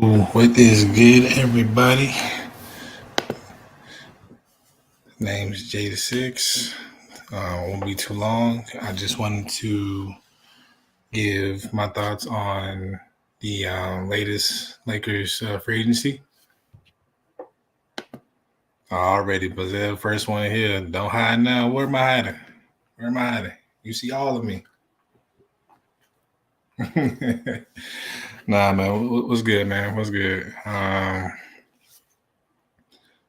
What is good, everybody? Name's Jada Six. Won't be too long. I just wanted to give my thoughts on the latest Lakers free agency. Already, but the first one here. Don't hide now. Where am I hiding? Where am I hiding? You see all of me. Nah, man. What's good, man? What's good?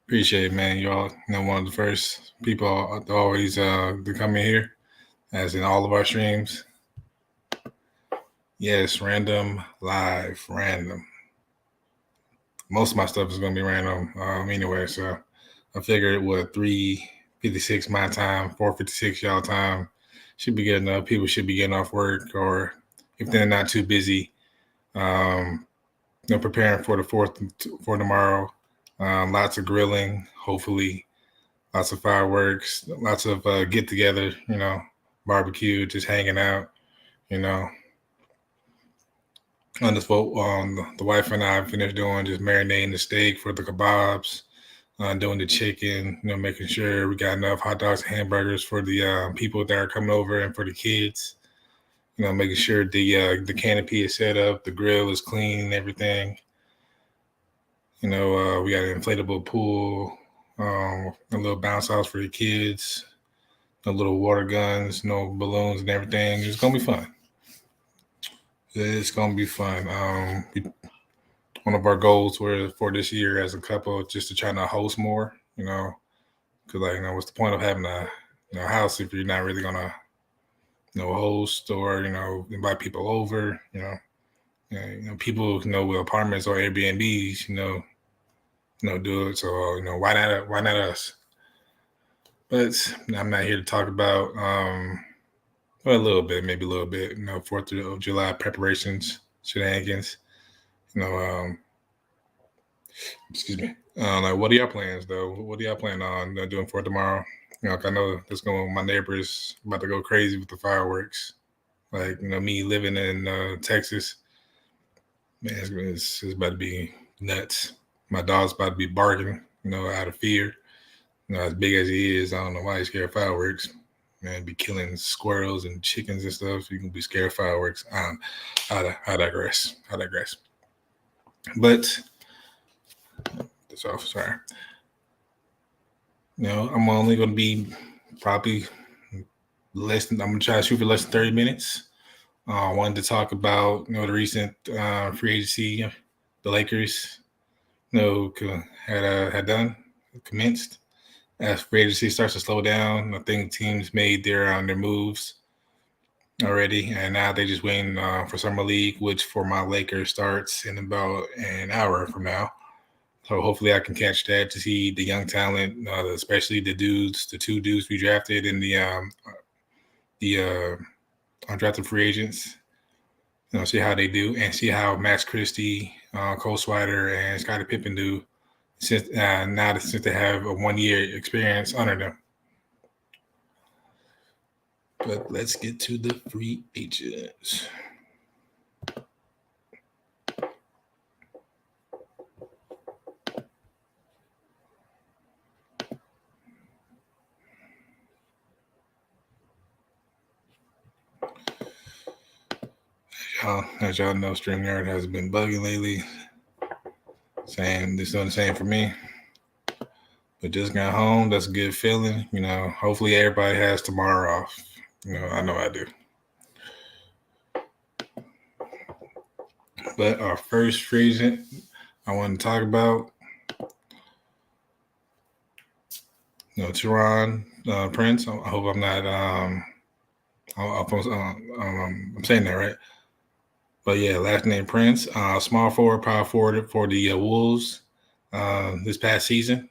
Appreciate it, man. You all, one of the first people to always to come in here, as in all of our streams. Yes, random, live, random. Most of my stuff is gonna be random anyway. So I figured 3:56 my time, 4:56 y'all time should be good enough. People should be getting off work, or if they're not too busy, preparing for the fourth for tomorrow. Lots of grilling, hopefully, lots of fireworks, lots of get together, barbecue, just hanging out, On this vote, the wife and I finished doing just marinating the steak for the kebabs, doing the chicken, making sure we got enough hot dogs and hamburgers for the people that are coming over and for the kids. Making sure the canopy is set up, the grill is clean, and everything. We got an inflatable pool, a little bounce house for the kids, the little water guns, balloons and everything. It's gonna be fun. It's gonna be fun. One of our goals for this year as a couple, just to try to host more. Because what's the point of having a house if you're not really gonna host or invite people over? People with apartments or Airbnbs, do it. So why not us? But I'm not here to talk about well, maybe a little bit, 4th of July preparations, shenanigans, excuse me. What are your plans though? What are y'all planning on doing for tomorrow? I know my neighbors about to go crazy with the fireworks. Me living in Texas, man, it's about to be nuts. My dog's about to be barking, out of fear. As big as he is, I don't know why he's scared of fireworks. Man, be killing squirrels and chickens and stuff. So you can be scared of fireworks. I digress. But that's off. Sorry. I'm only going to be probably less than. I'm going to try to shoot for less than 30 minutes. I wanted to talk about the recent free agency the Lakers had commenced. As free agency starts to slow down, I think teams made their moves already, and now they're just waiting for summer league, which for my Lakers starts in about an hour from now. So hopefully I can catch that to see the young talent, especially the two dudes we drafted in the undrafted free agents. See how they do, and see how Max Christie, Cole Swider, and Scottie Pippen do. Since they have a 1 year experience under them. But let's get to the free agents. As y'all know, StreamYard has been bugging lately, saying this doing the same for me. But just got home. That's a good feeling. Hopefully everybody has tomorrow off. I know I do. But our first free agent I want to talk about, Taurean Prince. I hope I'm not I'm saying that right. But yeah, last name Prince, small forward, power forward for the Wolves this past season.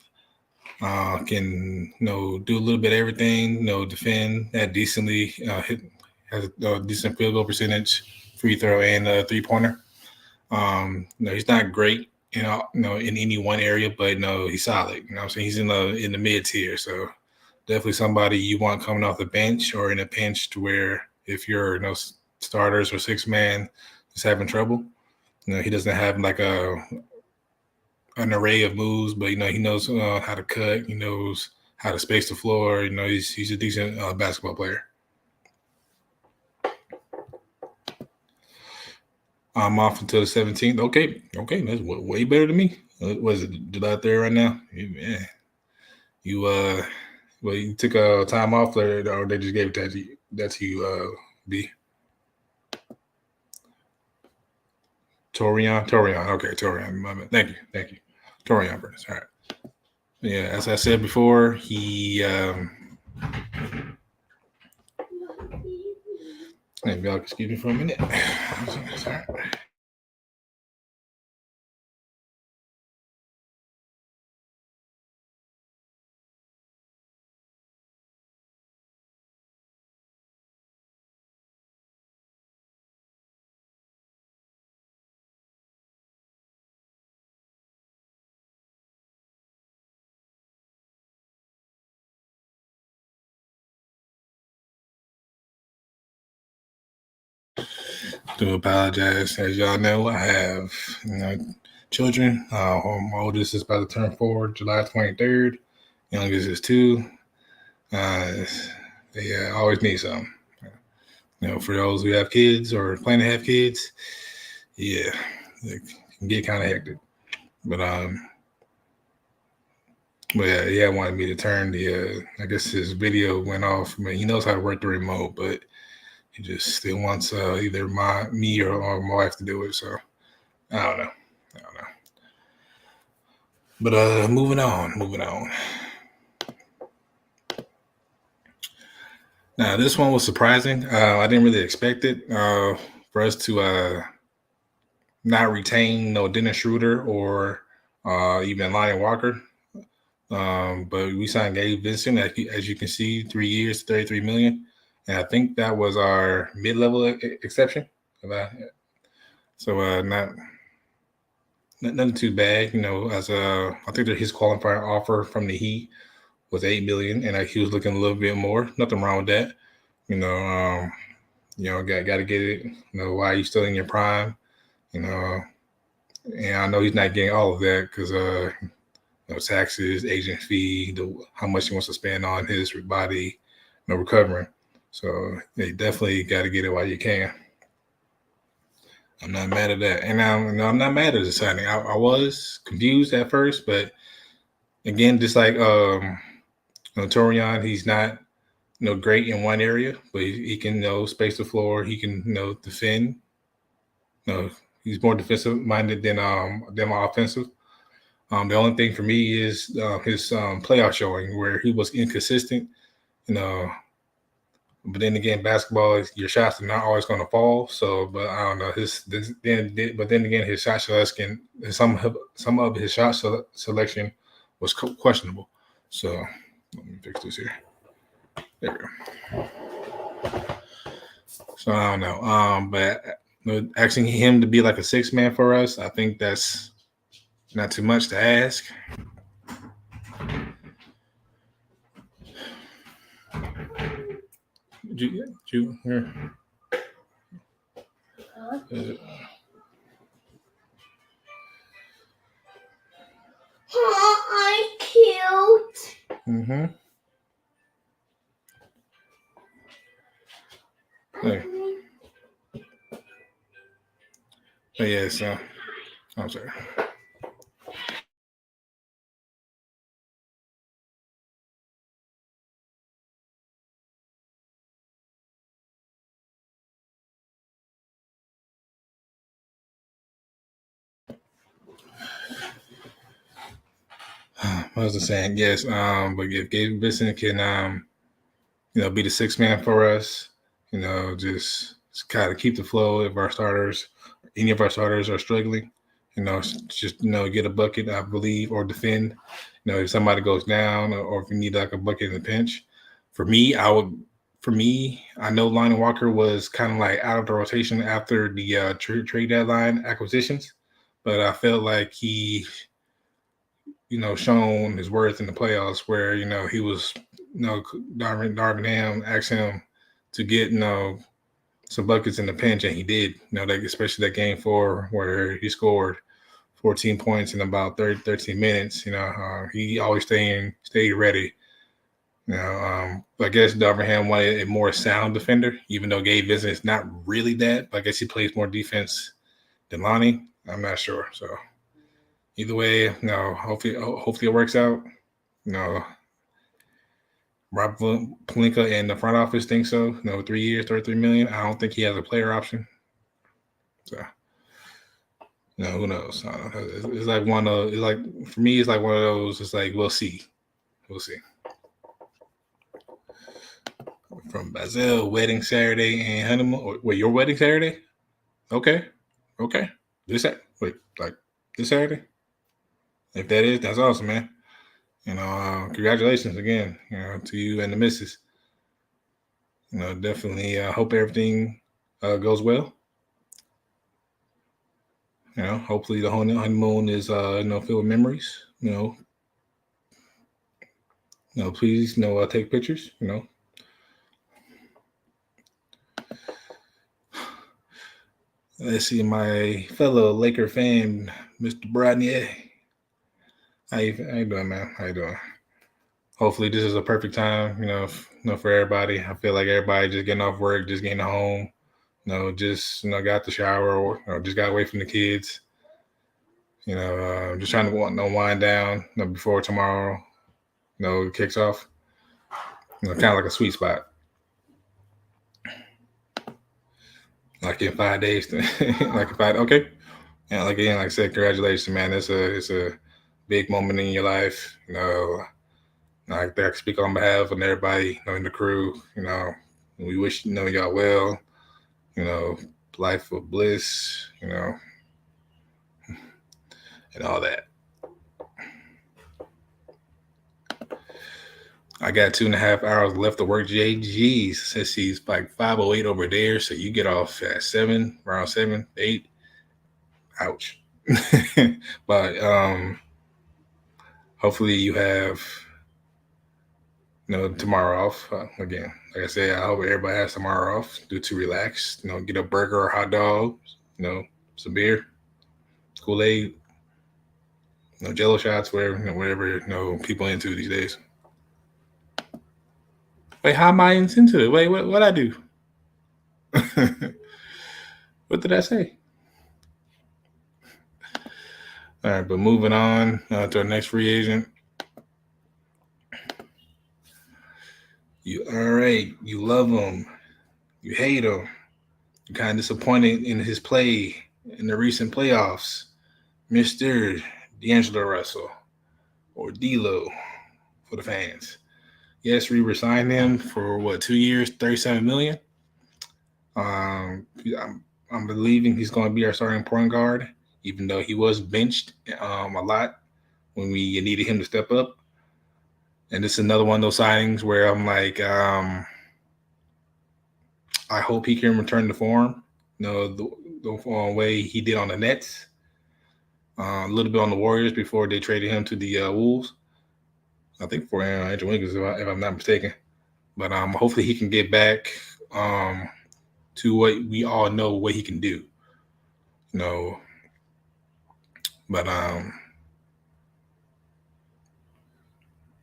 Can do a little bit of everything. Defend that decently. Has a decent field goal percentage, free throw, and 3-pointer. He's not great, in any one area, but he's solid. I'm saying he's in the mid tier, so definitely somebody you want coming off the bench or in a pinch to where if you're starters or 6-man is having trouble, He doesn't have like an array of moves, but he knows how to cut. He knows how to space the floor. He's a decent basketball player. I'm off until the 17th. Okay, that's way better than me. What is it, July 3rd right now? Yeah. You took a time off, or they just gave that to you, B. Torian. Okay, Torian. Thank you. Torian Burns. All right. Yeah, as I said before, he. Maybe y'all excuse me for a minute. Sorry. Do apologize. As y'all know, I have children. My oldest is about to turn 4, July 23rd. Youngest is 2. They always need something. For those who have kids or plan to have kids, yeah, it can get kind of hectic. But yeah, he had wanted me to turn the. I guess his video went off. I mean, he knows how to work the remote, but he just still wants either me or my wife to do it. So I don't know. But moving on. Now this one was surprising. I didn't really expect it for us to not retain Dennis Schroeder or even Lonnie Walker. But we signed Gabe Vincent, as you can see, 3 years, $33 million. And I think that was our mid-level exception. So nothing too bad. As I think that his qualifying offer from the Heat was $8 million, and he was looking a little bit more. Nothing wrong with that. Got to get it. While you're still in your prime. And I know he's not getting all of that because taxes, agent fee, how much he wants to spend on his body, recovering. So they definitely got to get it while you can. I'm not mad at that, and I'm not mad at the signing. I was confused at first, but again, just like Torian, he's not great in one area, but he can space the floor. He can defend. He's more defensive minded than offensive. The only thing for me is his playoff showing where he was inconsistent. But then again, basketball, your shots are not always going to fall. So, but I don't know. But then again, his shot selection, some of his shot selection was questionable. So, let me fix this here. There we go. So I don't know. But asking him to be like a 6-man for us, I think that's not too much to ask. Here. I'm cute. Mm-hmm. Hey. Oh, yeah, so I'm sorry. I was just saying, yes, but if Gabe Vincent can be the 6-man for us, just kind of keep the flow if any of our starters are struggling, just get a bucket, I believe, or defend. If somebody goes down or if you need like a bucket in the pinch. For me, I know Lonnie Walker was kind of like out of the rotation after the trade deadline acquisitions, but I felt like he shown his worth in the playoffs where, he was, Darvin Ham asked him to get, some buckets in the pinch, and he did. That especially that game 4 where he scored 14 points in about 13 minutes. He always stayed ready. I guess Darvingham wanted a more sound defender, even though Gabe Vincent is not really that. But I guess he plays more defense than Lonnie. I'm not sure. So either way, hopefully it works out. Rob Pelinka and the front office think so. 3 years, $33 million. I don't think he has a player option. So who knows? It's like one of for me, it's like one of those. It's like we'll see. From Basil, wedding Saturday and honeymoon. Wait, your wedding Saturday? Okay. This Saturday? If that is, that's awesome, man. Congratulations again, to you and the missus. Definitely hope everything goes well. Hopefully the honeymoon is filled with memories. Please, take pictures. Let's see, my fellow Laker fan, Mr. Brodnier. How you doing, man? How you doing? Hopefully this is a perfect time, for everybody. I feel like everybody just getting off work, just getting home, just got the shower or just got away from the kids. Just trying to wind down before tomorrow, kicks off. Kind of like a sweet spot. Like in 5 days, okay. Yeah, like I said, congratulations, man. It's a big moment in your life. I can speak on behalf of everybody, in the crew. We wish y'all well. Life of bliss. And all that. I got 2.5 hours left to work. JG's says he's like 5:08 over there, so you get off at around 7, 8. Ouch. But hopefully you have tomorrow off. Again, like I said, I hope everybody has tomorrow off. To relax. Get a burger or hot dog. Some beer, Kool-Aid, Jello shots, whatever people into these days. Wait, how am I into it? Wait, what I do? What did I say? All right, but moving on to our next free agent. You love him, you hate him. You're kind of disappointed in his play in the recent playoffs, Mr. D'Angelo Russell, or D'Lo for the fans. Yes, we resigned him for 2 years, $37 million. I'm believing he's going to be our starting point guard, even though he was benched a lot when we needed him to step up. And this is another one of those signings where I'm like, I hope he can return to form. The way he did on the Nets, a little bit on the Warriors before they traded him to the Wolves. I think for Andrew Wiggins, if I'm not mistaken. But hopefully he can get back to what we all know what he can do. But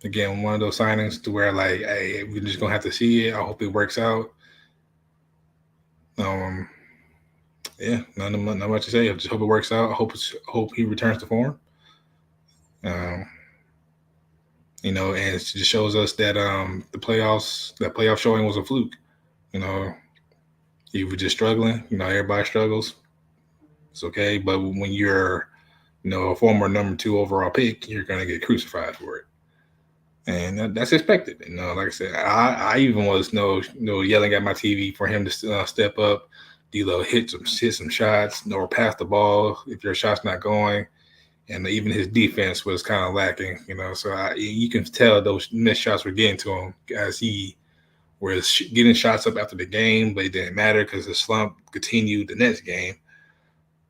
again, one of those signings to where hey, we're just gonna have to see it. I hope it works out. Yeah, not much to say. I just hope it works out. I hope he returns to form. And it just shows us that that playoff showing was a fluke. He was just struggling. Everybody struggles. It's okay, but when you're, a former number 2 overall pick, you're gonna get crucified for it, and that's expected. Like I said, I even was yelling at my TV for him to step up. D'Lo hit some shots, or pass the ball if your shot's not going. And even his defense was kind of lacking, So you can tell those missed shots were getting to him as he was getting shots up after the game, but it didn't matter because the slump continued the next game.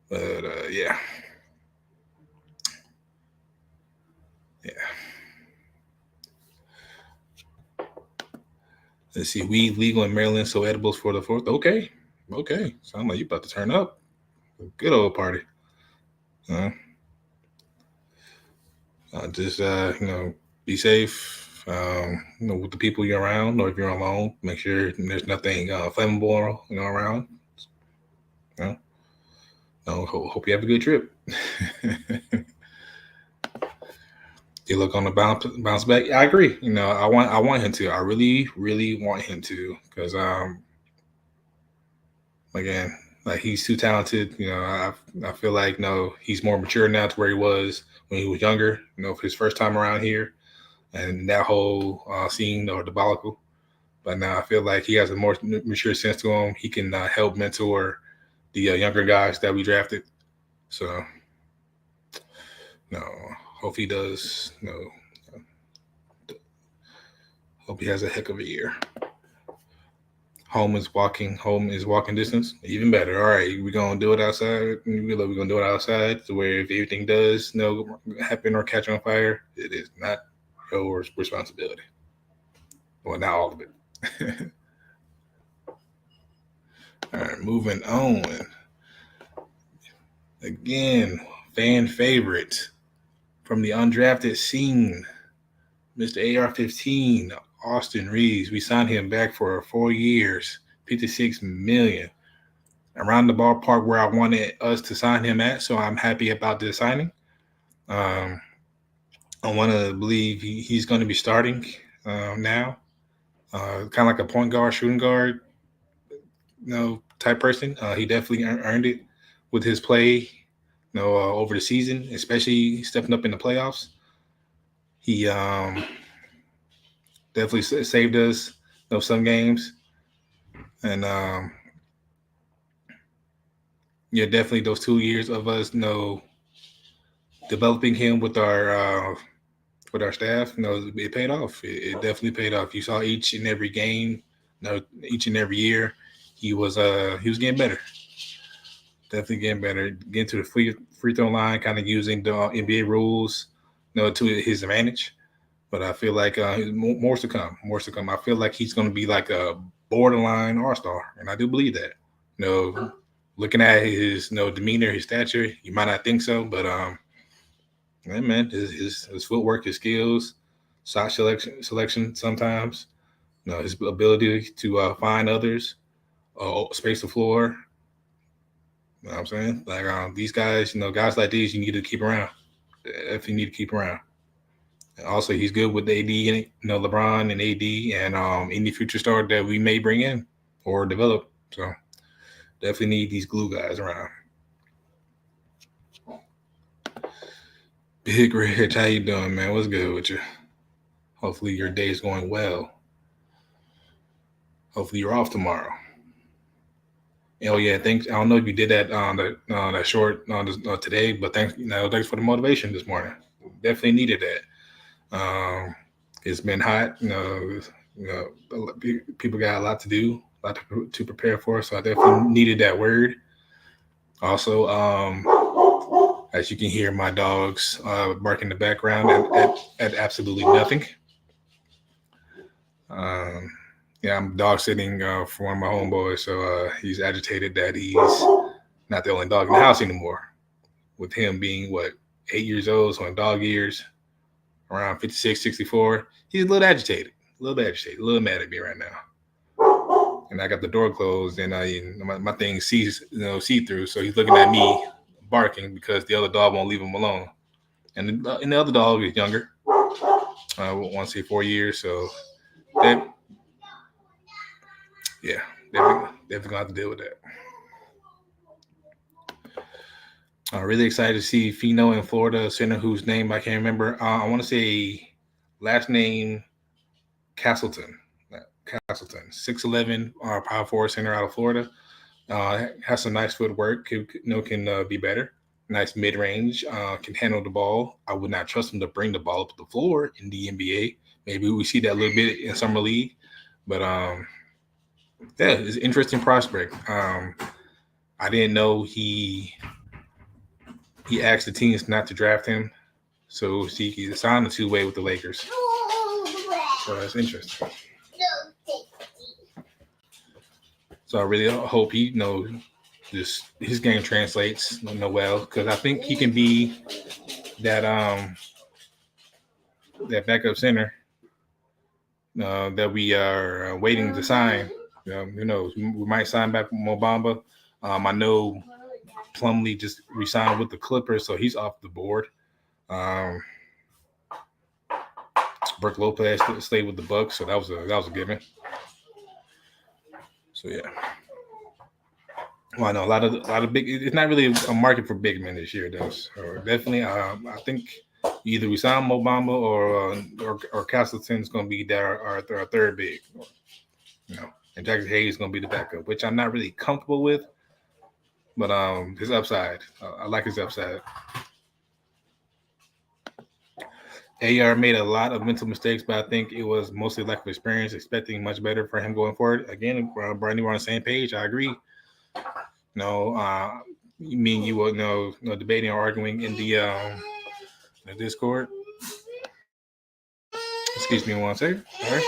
But yeah. Let's see. Weed legal in Maryland, so edibles for the 4th. Okay. Okay, sound like you about to turn up. Good old party. Uh, just be safe. With the people you're around, or if you're alone, make sure there's nothing flammable, around. You know, hope you have a good trip. You look on the bounce back. I agree. I want him to. I really, really want him to, because again, like he's too talented. I feel like he's more mature now to where he was when he was younger. For his first time around here, and that whole scene or debacle. But now I feel like he has a more mature sense to him. He can help mentor the younger guys that we drafted. So, no, hope he does. Hope he has a heck of a year. Home is walking distance. Even better. All right, we're gonna do it outside. We're gonna do it outside, to where if anything does happen or catch on fire, it is not your responsibility. Well, not all of it. All right, moving on. Again, fan favorite from the undrafted scene, Mr. AR-15, Austin Reeves. We signed him back for 4 years, $56 million. Around the ballpark where I wanted us to sign him at, so I'm happy about this signing. I want to believe he's going to be starting now, kind of like a point guard, shooting guard, type person. He definitely earned it with his play, over the season, especially stepping up in the playoffs. He definitely saved us, some games, and yeah, definitely those 2 years of us, developing him with our staff, it paid off. It definitely paid off. You saw each and every game, each and every year, he was getting better. Definitely getting better. Getting to the free throw line, kind of using the NBA rules, to his advantage. But I feel like more to come. More to come. I feel like he's going to be like a borderline all-star, and I do believe that. Looking at his demeanor, his stature, you might not think so, but yeah, man, his footwork, his skills, shot selection sometimes, his ability to find others, space the floor. You know what I'm saying? Like these guys, guys like these, you need to keep around. If you need to keep around. And also, he's good with AD and LeBron and AD and any future star that we may bring in or develop. So definitely need these glue guys around. Big Rich, how you doing, man? What's good with you? Hopefully your day's going well. Hopefully you're off tomorrow. Oh yeah, thanks. I don't know if you did that on that short today, but thanks for the motivation this morning. Definitely needed that. It's been hot. People got a lot to do, a lot to prepare for. So I definitely needed that word. Also, as you can hear, my dogs barking in the background at absolutely nothing. Yeah, I'm dog sitting for one of my homeboys, so he's agitated that he's not the only dog in the house anymore. With him being 8 years old, so in dog years, around 56, 64, he's a little agitated, a little mad at me right now. And I got the door closed, and my thing see through, so he's looking at me barking because the other dog won't leave him alone. And the other dog is younger. I want to say 4 years, so that. Yeah, definitely gonna have to deal with that. Really excited to see Fino in Florida, center whose name I can't remember. I want to say last name Castleton. 6'11", power forward center out of Florida. Has some nice footwork. Can be better. Nice mid range. Can handle the ball. I would not trust him to bring the ball up to the floor in the NBA. Maybe we see that a little bit in summer league, but yeah, it's an interesting prospect. I didn't know he asked the teams not to draft him, so he signed a two-way with the Lakers. So that's interesting. So I really hope he just his game translates well, because I think he can be that that backup center that we are waiting to sign. Who knows? We might sign back Mobamba. I know Plumlee just resigned with the Clippers, so he's off the board. Brook Lopez stayed with the Bucks, so that was a given. So yeah. Well, I know a lot of big. It's not really a market for big men this year, though. So definitely, I think either we sign Mobamba or Castleton's going to be our third big, and Jackson Hayes is going to be the backup, which I'm not really comfortable with. But his upside, I like his upside. AR made a lot of mental mistakes, but I think it was mostly lack of experience, expecting much better for him going forward. Again, Brandon, we're on the same page. I agree. Me and you will debating or arguing in the Discord. Excuse me one second. All right.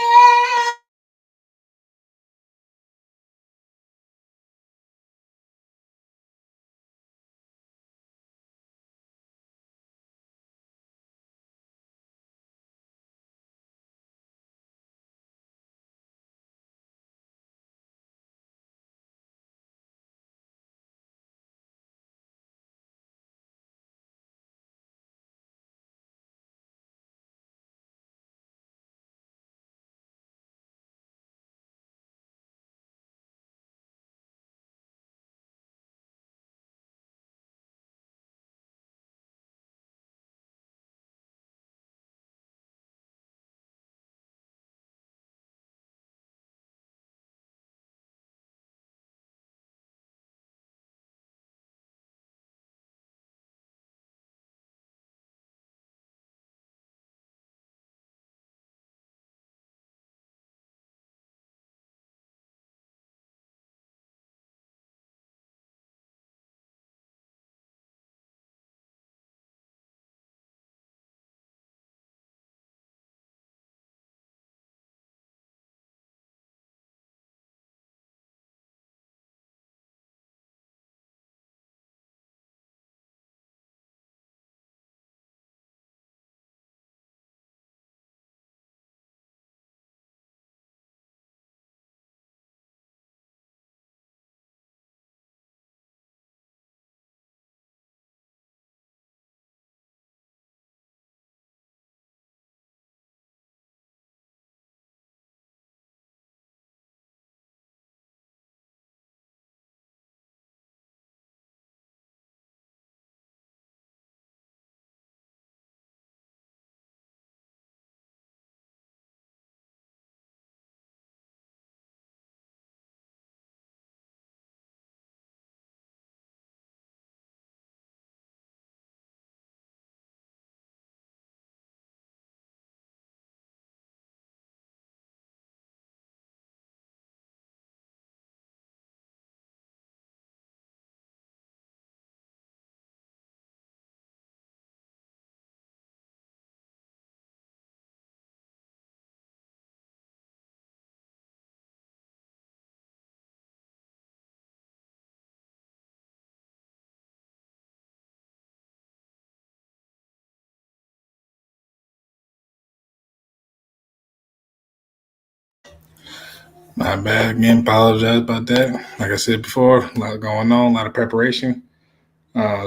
My bad again. Apologize about that. Like I said before, a lot going on, a lot of preparation.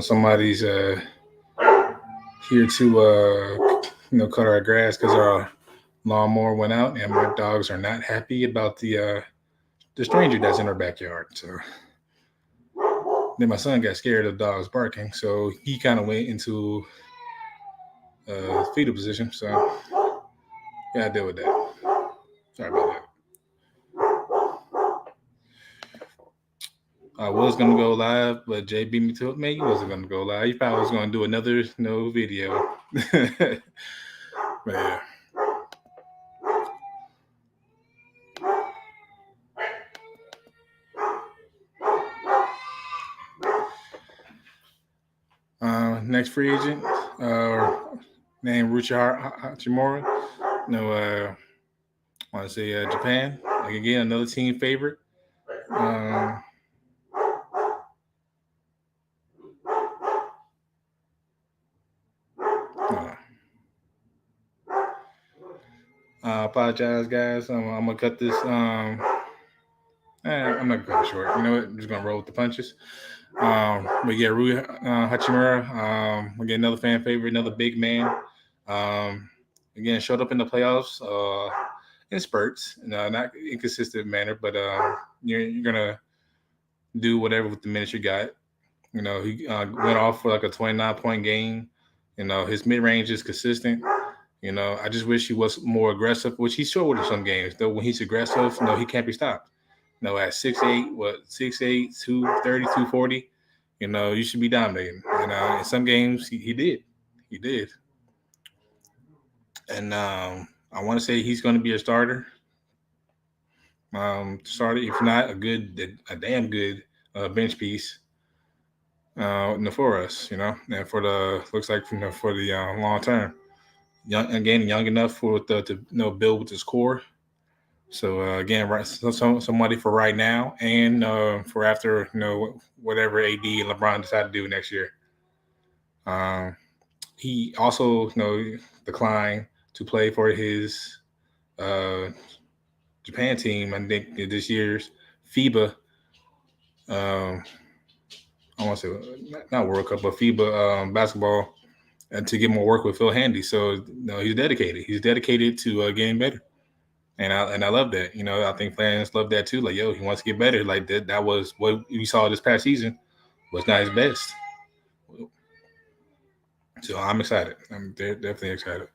Somebody's here to cut our grass because our lawnmower went out, and my dogs are not happy about the stranger that's in our backyard. So then my son got scared of dogs barking, so he kind of went into fetal position. So gotta deal with that. Sorry about that. I was gonna go live, but Jay beat me to it. Man, he wasn't gonna go live. He probably was gonna do another video. But yeah. Next free agent, named Ruchi Hachimura. I want to say Japan. Like again, another team favorite. Um, I apologize, guys. I'm gonna cut this. I'm not gonna cut it short. You know what? I'm just gonna roll with the punches. But yeah, Rui Hachimura, again, another fan favorite, another big man. Um, again, showed up in the playoffs in spurts, not inconsistent manner, but you're gonna do whatever with the minutes you got. He went off for like a 29-point game. His mid range is consistent. I just wish he was more aggressive, which he showed in some games. Though when he's aggressive, he can't be stopped. At 6'8", 6'8", 230, 240, you should be dominating. In some games he did. He did. And I want to say he's going to be a starter. Starter, if not a damn good bench piece for us, and for the looks like for the long term. Young enough for to build with his core. So again, right, somebody for right now and for after whatever AD and LeBron decide to do next year. He also declined to play for his Japan team. I think this year's FIBA. I want to say not World Cup, but FIBA basketball, and to get more work with Phil Handy. So he's dedicated. He's dedicated to getting better. And I love that. I think fans love that too. Like, yo, he wants to get better. Like that was what we saw this past season was not his best. So I'm excited. I'm definitely excited.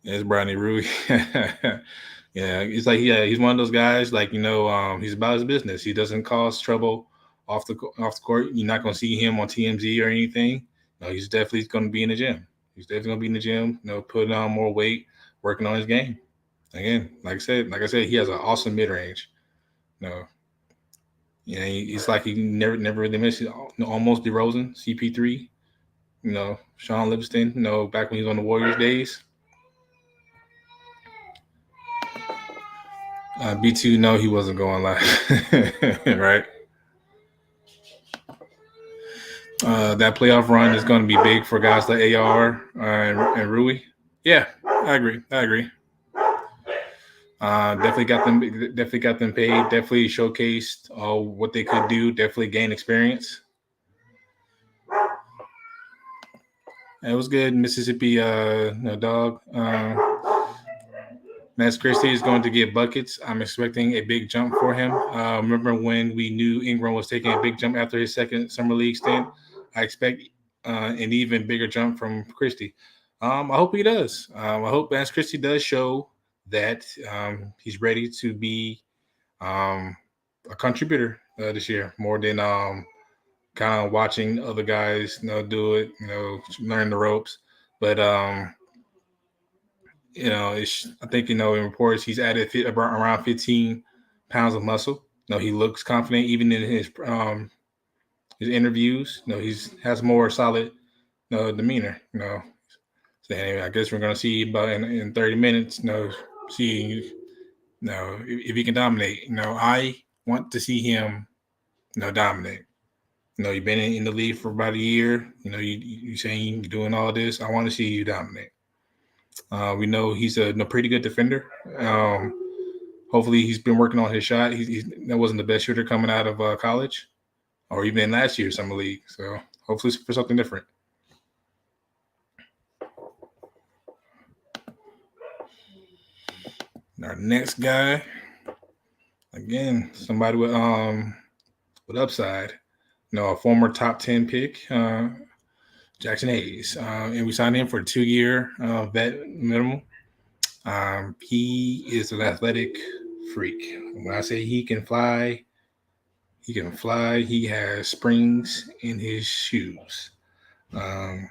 It's Brownie Rui. Yeah, it's like he's one of those guys. Like he's about his business. He doesn't cause trouble off the court. You're not gonna see him on TMZ or anything. No, he's definitely gonna be in the gym. He's definitely gonna be in the gym. Putting on more weight, working on his game. Again, like I said, he has an awesome mid range. It's like he never really missed it. Almost DeRozan, CP3, Sean Livingston, back when he was on the Warriors days. B2, no, he wasn't going live, right? That playoff run is going to be big for guys like AR and Rui. Yeah, I agree. Definitely got them. Definitely got them paid. Definitely showcased what they could do. Definitely gained experience. It was good, Mississippi. Dog. Max Christie is going to get buckets. I'm expecting a big jump for him. Remember when we knew Ingram was taking a big jump after his second summer league stint? I expect an even bigger jump from Christie. I hope he does. I hope Max Christie does show that he's ready to be a contributor this year, more than kind of watching other guys do it, learn the ropes. But I think in reports he's added around 15 pounds of muscle. He looks confident even in his interviews. He's has more solid demeanor. So anyway, I guess we're gonna see about in 30 minutes. See if he can dominate. I want to see him dominate. You've been in the league for about a year. You saying you're doing all this. I want to see you dominate. We know he's a pretty good defender. Hopefully, he's been working on his shot. That wasn't the best shooter coming out of college, or even last year's summer league. So hopefully, for something different. Our next guy, again, somebody with upside. A former top 10 pick, Jackson Hayes, and we signed him for a 2-year vet minimum. He is an athletic freak. When I say he can fly, he can fly. He has springs in his shoes. But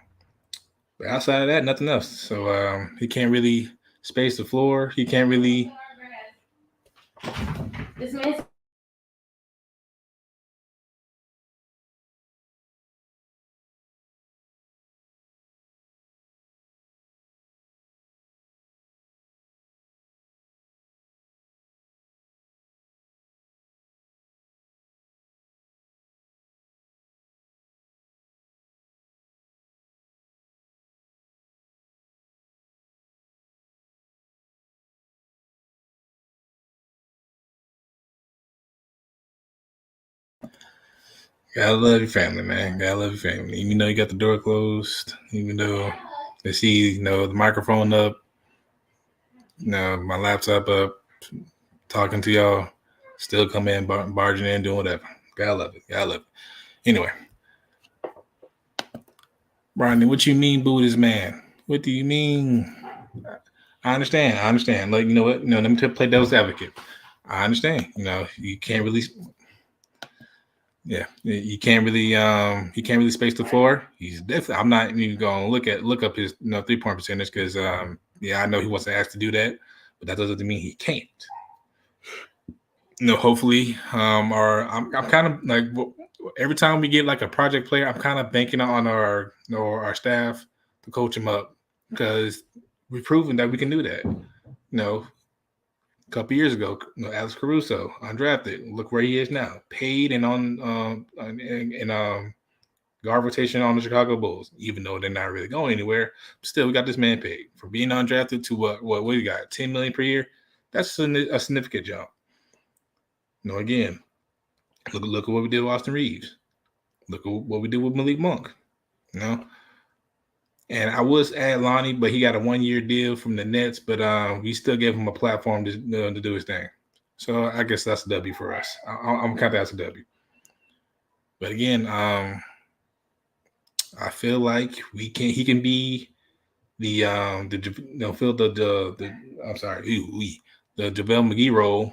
outside of that, nothing else. So he can't really space the floor. He can't really. This man's Gotta love your family, man. Gotta love your family. Even though you got the door closed, even though they see, the microphone up, my laptop up, talking to y'all, still come in, barging in, doing whatever. Gotta love it. Gotta love it. Anyway, Rodney, what you mean, Buddhist man? What do you mean? I understand. I understand. Like, you know what? Let me play devil's advocate. I understand. You can't really, yeah, you can't really space the floor. He's definitely. I'm not even going to look up his 3-point percentage because I know he wasn't asked to do that, but that doesn't mean he can't. Hopefully, or I'm kind of like every time we get like a project player, I'm kind of banking on our staff to coach him up because we've proven that we can do that. A couple years ago, Alex Caruso, undrafted. Look where he is now, paid and on guard rotation on the Chicago Bulls. Even though they're not really going anywhere, still we got this man paid for being undrafted to what we got, $10 million per year. That's a significant jump. Again, look at what we did with Austin Reeves. Look at what we did with Malik Monk. And I was at Lonnie, but he got a 1-year deal from the Nets, but we still gave him a platform to do his thing. So I guess that's a W for us. I'm kind of that's a W. But again, I feel like he can be the JaVale McGee role.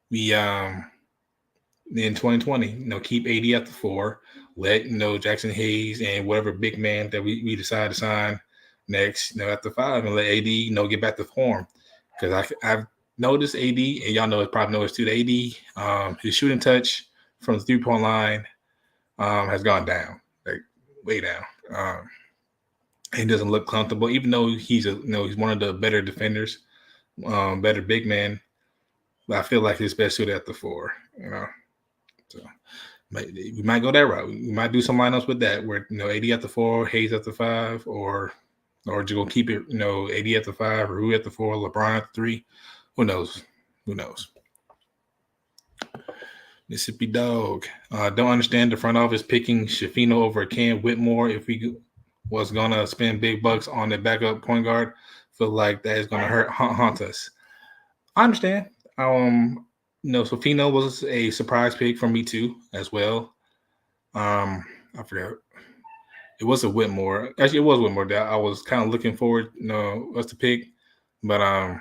We in 2020, keep AD at the 4, let Jackson Hayes and whatever big man that we decide to sign next, at the 5, and let AD get back to form. Because I've noticed AD, and y'all know it's probably noticed too. The AD, his shooting touch from the 3-point line has gone down, like way down. He doesn't look comfortable, even though he's one of the better defenders, better big man. But I feel like he's best suited at the 4, So we might go that route. We might do some lineups with that, where AD at the 4, Hayes at the 5, or just gonna keep it, AD at the 5, or who at the 4, LeBron at the 3. Who knows? Mississippi Dog. Don't understand the front office picking Shafino over Cam Whitmore if we was gonna spend big bucks on the backup point guard. Feel like that is gonna haunt us. I understand. Shafino was a surprise pick for me too, as well. I forgot. It was a Whitmore. Actually, it was Whitmore that I was kind of looking forward, us to pick. But a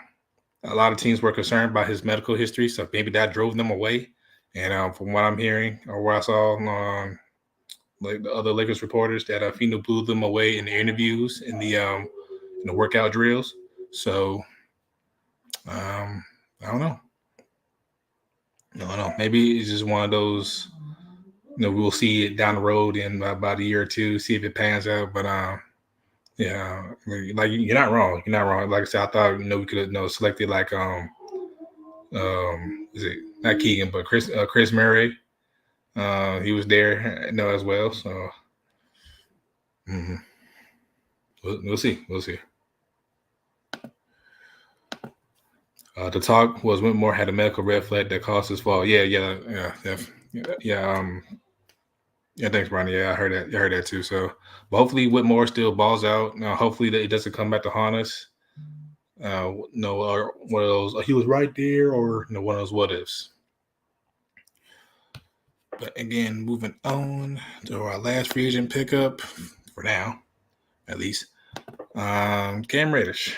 lot of teams were concerned about his medical history, so maybe that drove them away. And from what I'm hearing, or what I saw, like the other Lakers reporters, that Fino blew them away in the interviews, in the workout drills. So I don't know. No. Maybe it's just one of those. We'll see it down the road in about a year or two, see if it pans out. But yeah, like you're not wrong. You're not wrong. Like I said, I thought we could have selected like is it not Keegan, but Chris Murray. He was there, as well. So we'll see. The talk was Whitmore had a medical red flag that caused his fall. Yeah. Thanks, Brian. Yeah, I heard that too. So, but hopefully Whitmore still balls out. Hopefully that it doesn't come back to haunt us. Or one of those, he was right there, or one of those what ifs. But again, moving on to our last free agent pickup for now, at least. Cam Reddish.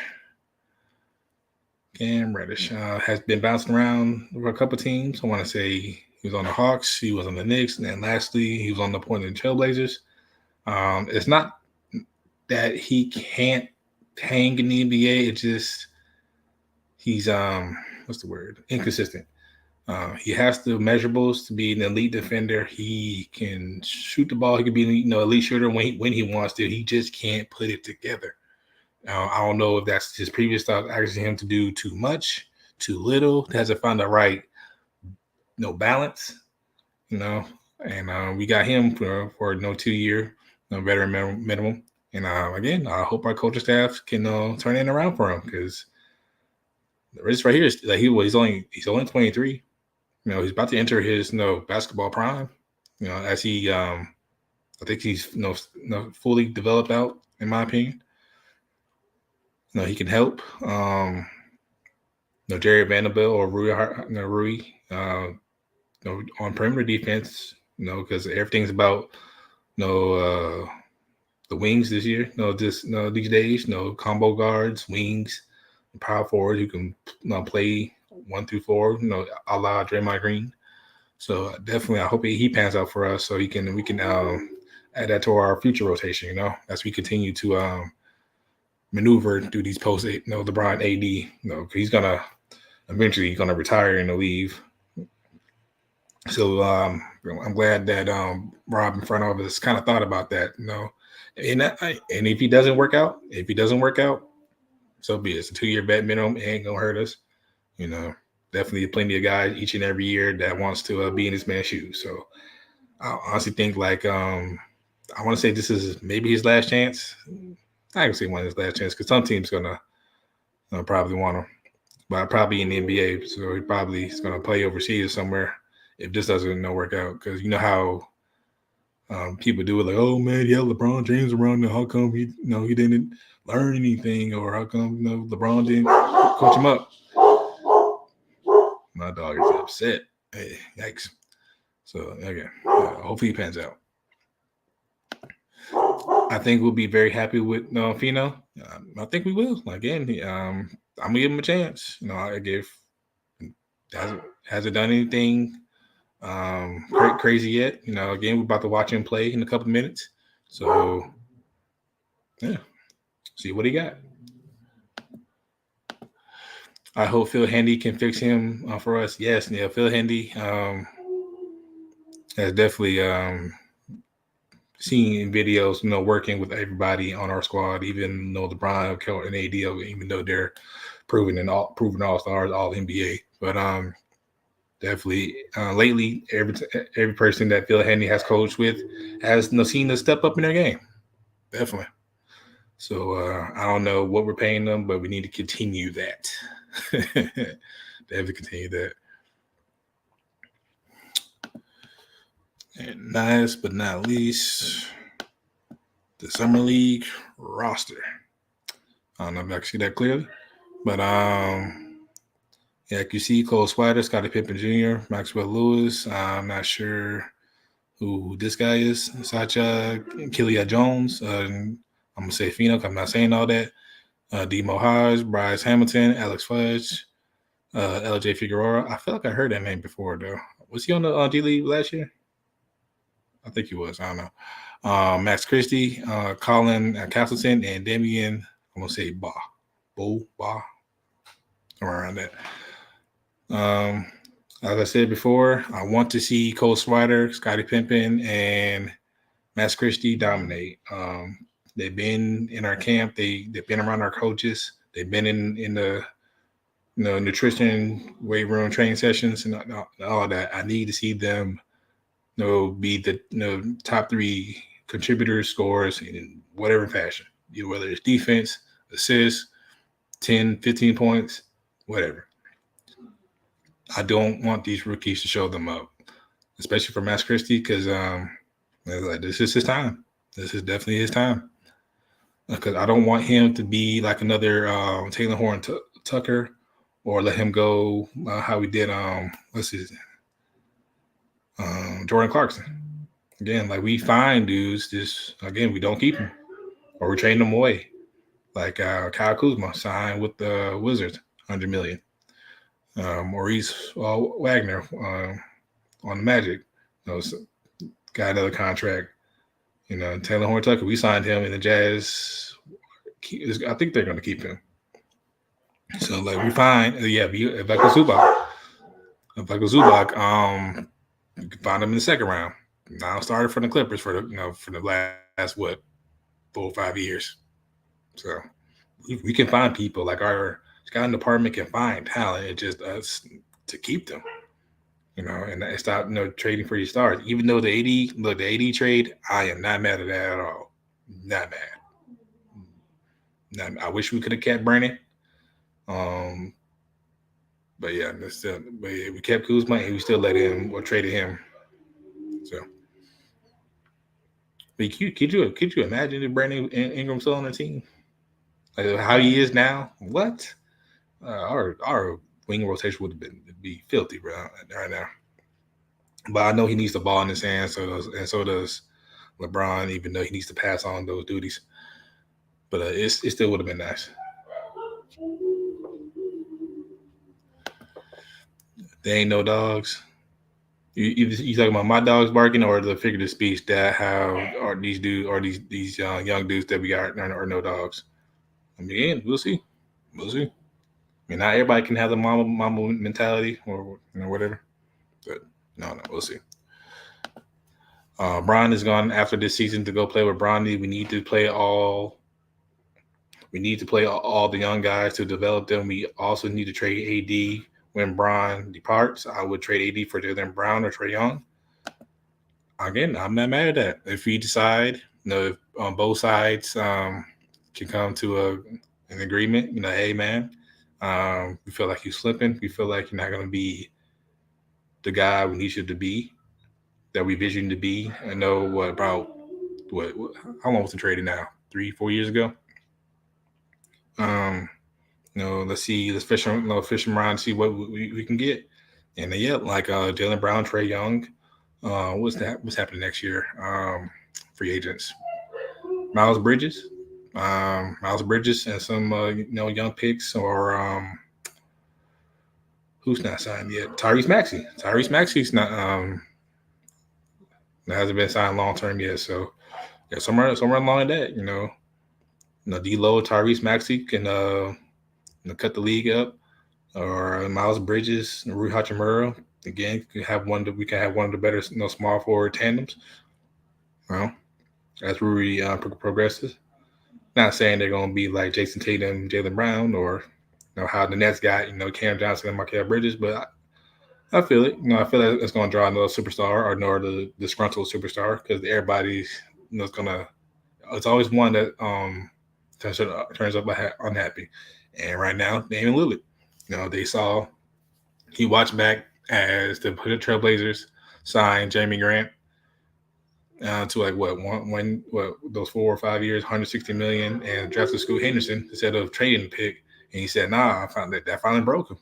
Has been bouncing around for a couple teams. I want to say he was on the Hawks, he was on the Knicks, and then lastly, he was on the Portland Trailblazers. It's not that he can't hang in the NBA. It's just he's inconsistent. He has the measurables to be an elite defender. He can shoot the ball. He can be elite shooter when he wants to. He just can't put it together. I don't know if that's his previous stuff asking him to do too much, too little. He hasn't found the right balance. And we got him for 2-year veteran minimum. And again, I hope our coaching staff can turn it around for him, because the risk right here is like he's only 23. He's about to enter his basketball prime. as he, I think he's fully developed out, in my opinion. He can help. Jared Vanderbilt or Rui, on perimeter defense. Because everything's about the wings this year. These days. Combo guards, wings, power forwards who can play 1 through 4. A la Draymond Green. So definitely, I hope he pans out for us, so we can add that to our future rotation. As we continue to maneuver through these post, LeBron AD. Because he's gonna eventually retire and leave. So I'm glad that Rob in front of us kind of thought about that. And if he doesn't work out, so be it. It's a 2-year vet minimum. It ain't gonna hurt us. Definitely plenty of guys each and every year that wants to be in this man's shoes. So I honestly think I want to say this is maybe his last chance. I can say one of his last chance because some team's gonna probably want him, but probably in the NBA. So he probably is gonna play overseas somewhere if this doesn't work out. Because you know how people do it, like, oh man, yeah, LeBron James around there. How come he didn't learn anything, or how come LeBron didn't coach him up? My dog is upset. Hey, yikes. So again, hopefully he pans out. I think we'll be very happy with Fino. I think we will. Again, I'm gonna give him a chance. I give hasn't done anything crazy yet. Again, we're about to watch him play in a couple minutes. So yeah, see what he got. I hope Phil Handy can fix him for us. Yes, yeah, Phil Handy has definitely seen videos, working with everybody on our squad, even though LeBron, Kel, and AD, even though they're proven all-stars, all NBA. But definitely lately, every person that Phil Handy has coached with has seen a step up in their game. Definitely. So I don't know what we're paying them, but we need to continue that. Definitely continue that. And last but not least, the Summer League roster. I don't know if I can see that clearly, but you see Cole Swider, Scottie Pippen Jr., Maxwell Lewis. I'm not sure who this guy is. Sacha Kilia Jones. I'm gonna say Fino. I'm not saying all that. Demo Hodge, Bryce Hamilton, Alex Fudge, LJ Figueroa. I feel like I heard that name before though. Was he on the G League last year? I think he was. I don't know. Max Christie, Colin Castleton, and Damian. I'm gonna say Ba, around that. As I said before, I want to see Cole Swider, Scottie Pippen, and Max Christie dominate. They've been in our camp. They've been around our coaches. They've been in the nutrition, weight room, training sessions, and all of that. I need to see them be the top 3 contributors, scorers in whatever fashion. Whether it's defense, assists, 10, 15 points, whatever. I don't want these rookies to show them up, especially for Max Christie, because this is his time. This is definitely his time. Because I don't want him to be like another Taylor Horn Tucker, or let him go how we did Jordan Clarkson. Again, we find dudes, we don't keep them, or we trade them away. Like Kyle Kuzma signed with the Wizards, $100 million. Maurice Wagner on the Magic, got another contract. Taylor Horn Tucker, we signed him in the Jazz. I think they're going to keep him. So we find, Zubac, you can find him in the second round. Now started from the Clippers for the last 4 or 5 years. So we can find people, like our scouting department can find talent. It's just us to keep them, and stop trading for these stars. Even though the AD trade, I am not mad at that at all. Not mad. I wish we could have kept Brandon. But yeah, we kept Kuzma and we still let him or traded him. So But could you imagine if Brandon Ingram still on the team? Like how he is now? What? Our wing rotation would be filthy right now. But I know he needs the ball in his hand, so does LeBron, even though he needs to pass on those duties. But it still would have been nice. They ain't no dogs. You talking about my dogs barking or the figure of speech that how are these dudes or these young dudes that we got are no dogs? I mean, we'll see. We'll see. I mean, not everybody can have the mama mentality or whatever. But no, we'll see. Bron is gone after this season to go play with Bronny. We need to play all. We need to play all the young guys to develop them. We also need to trade AD when Bron departs. I would trade AD for Jaylen Brown or Trae Young. Again, I'm not mad at that. If we decide, if on both sides can come to an agreement, hey man, we feel like you're slipping. We feel like you're not going to be the guy we need you to be, that we vision to be. I know how long was the trade now? 3-4 years ago. Let's fish around, see what we can get. And like Jaylen Brown, Trae Young. What's happening next year? Free agents. Miles Bridges, and some young picks or who's not signed yet? Tyrese Maxey. Tyrese Maxey's not hasn't been signed long term yet. So yeah, somewhere along that, D-Lo, Tyrese Maxey can cut the league up, or Miles Bridges, Rui Hachimura. Again, we can have one of the better small forward tandems. Well, as Rui progresses. Not saying they're going to be like Jason Tatum, Jaylen Brown, or how the Nets got Cam Johnson and Markel Bridges, but I feel it. I feel like it's going to draw another superstar or the disgruntled superstar because everybody's it's going to. It's always one that turns up unhappy, and right now Damian Lillard. They saw he watched back as the Trailblazers signed Jamie Grant to those 4 or 5 years, $160 million, and drafted Scoot Henderson instead of trading the pick. And he said, "Nah, I found that finally broke him."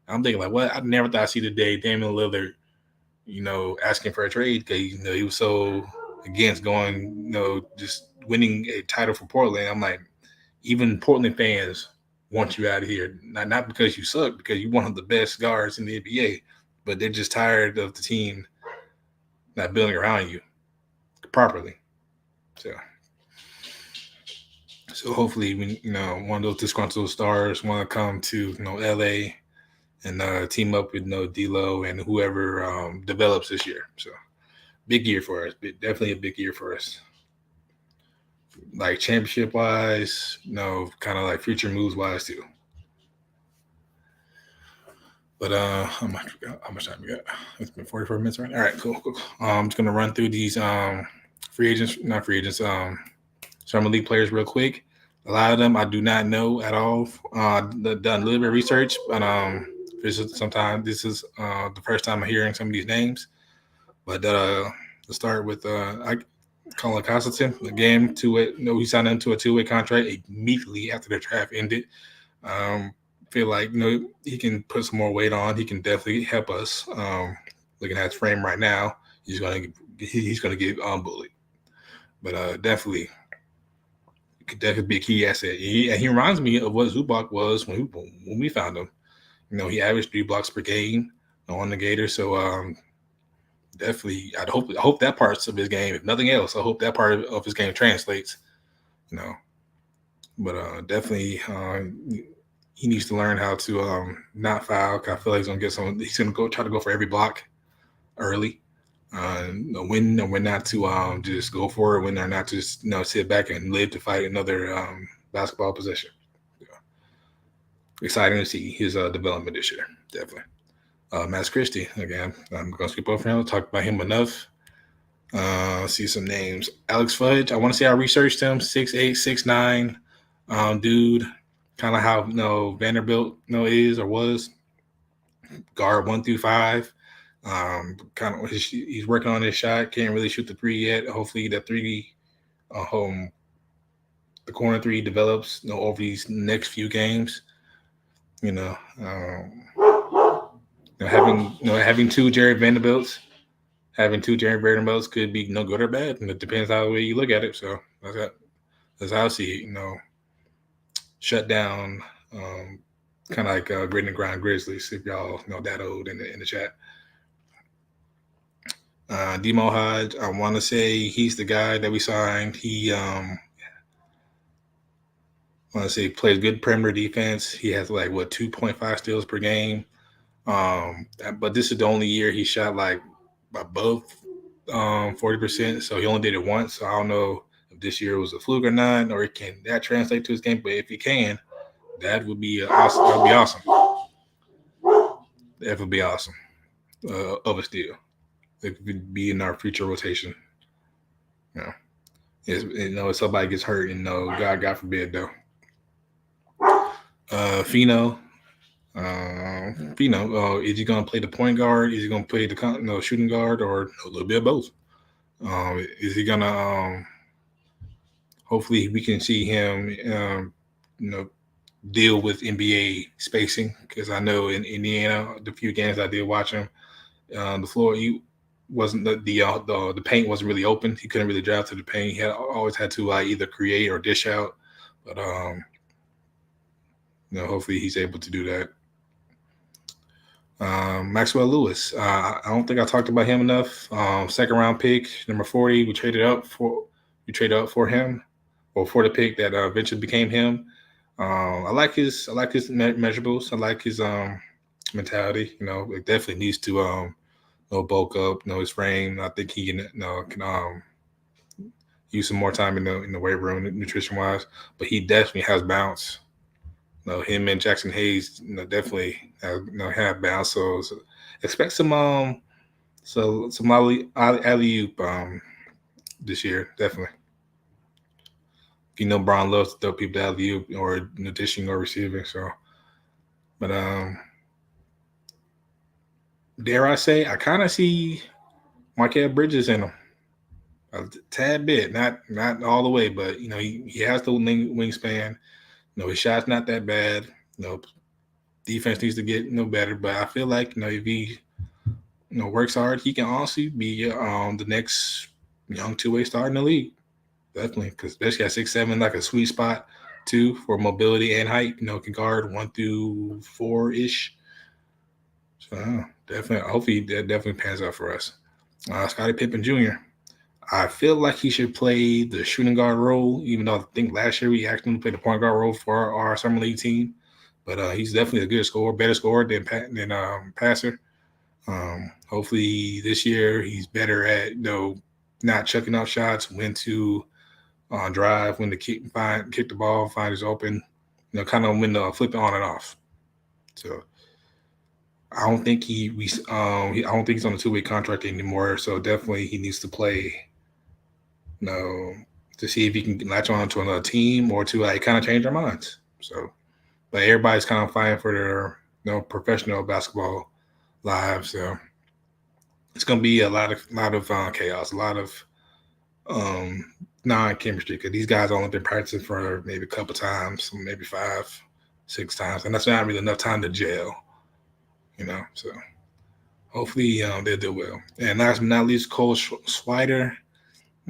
I'm thinking like, what? I never thought I'd see the day Damian Lillard, asking for a trade because he was so against going, just winning a title for Portland. I'm like, even Portland fans want you out of here, not because you suck, because you're one of the best guards in the NBA, but they're just tired of the team not building around you properly. So hopefully, one of those disgruntled stars want to come to LA and team up with D-Lo and whoever develops this year. So big year for us, definitely a big year for us. Like championship wise, kind of like future moves wise too. But how much time we got? It's been 44 minutes, right? All right, cool. I'm just gonna run through these summer league players real quick. A lot of them I do not know at all. Done a little bit of research, but this is the first time I'm hearing some of these names. But let's start with Colin Castleton. Again, he signed into a 2-way contract immediately after the draft ended. Feel like he can put some more weight on. He can definitely help us. Looking at his frame right now, he's gonna get bullied, but definitely could definitely be a key asset. He reminds me of what Zubac was when we found him. He averaged 3 blocks per game on the Gators. So definitely, I hope that part of his game, if nothing else, I hope that part of his game translates. But definitely. He needs to learn how to not foul. I feel like he's gonna go try to go for every block early. When not to just go for it. When or not to just sit back and live to fight another basketball possession. Exciting to see his development this year. Definitely. Max Christie again. I'm gonna skip over him. I'll talk about him enough. See some names. Alex Fudge. I want to say I researched him. 6'8", 6'9", dude. Kind of how Vanderbilt is or was guard 1 through 5. Kind of he's working on his shot. Can't really shoot the 3 yet. Hopefully that 3 the corner three develops over these next few games. You know, having two Jared Vanderbilts, could be good or bad, and it depends how way you look at it. So that's how I see it. Shut down, kind of like Grit and Grind Grizzlies, if y'all know that old in the chat. Demo Hodge, I want to say he's the guy that we signed. He I want to say plays good perimeter defense. He has 2.5 steals per game. But this is the only year he shot above 40%. So he only did it once. So I don't know if this year was a fluke or not, or can that translate to his game. But if he can, that would be awesome. That would be awesome. That would be awesome. Of a steal. It could be in our future rotation. If somebody gets hurt, and God forbid though. Fino. Is he going to play the point guard? Is he going to play the shooting guard, or a little bit of both? Is he going to? Hopefully, we can see him. Deal with NBA spacing, because I know in Indiana, the few games I did watch him, the floor he wasn't the paint wasn't really open. He couldn't really drive to the paint. He always had to either create or dish out. But hopefully he's able to do that. Maxwell Lewis. I don't think I talked about him enough. Second round pick, number 40. We traded up for him, or for the pick that eventually became him. I like his measurables. I like his mentality. It definitely needs to bulk up. His frame. I think he can use some more time in the weight room, nutrition wise. But he definitely has bounce. Him and Jackson Hayes, definitely have bounce. So expect some alley-oop this year, definitely. Brown loves to throw people alley-oop or dishing or receiving. So, but dare I say, I kind of see Markel Bridges in him a tad bit, not all the way, but he has the wingspan. His shot's not that bad. Defense needs to get better, but I feel like if he works hard, he can honestly be the next young two-way star in the league. Definitely, because especially at 6'7", like a sweet spot too for mobility and height. Can guard 1 through 4 ish. So definitely, hopefully that definitely pans out for us. Scottie Pippen Jr. I feel like he should play the shooting guard role, even though I think last year we asked him to play the point guard role for our summer league team. But he's definitely a good scorer, better scorer than passer. Hopefully this year he's better at not chucking off shots, when to drive, when to kick the ball, find his open, kind of when to flip it on and off. So I don't think I don't think he's on a 2-way contract anymore. So definitely he needs to play. To see if he can latch on to another team or to kind of change their minds. So, but everybody's kind of fighting for their professional basketball lives. So it's going to be a lot of chaos, a lot of non-chemistry, because these guys only been practicing for maybe a couple times, maybe 5, 6 times, and that's not really enough time to gel. So hopefully they'll do well. And last but not least, Cole Swider.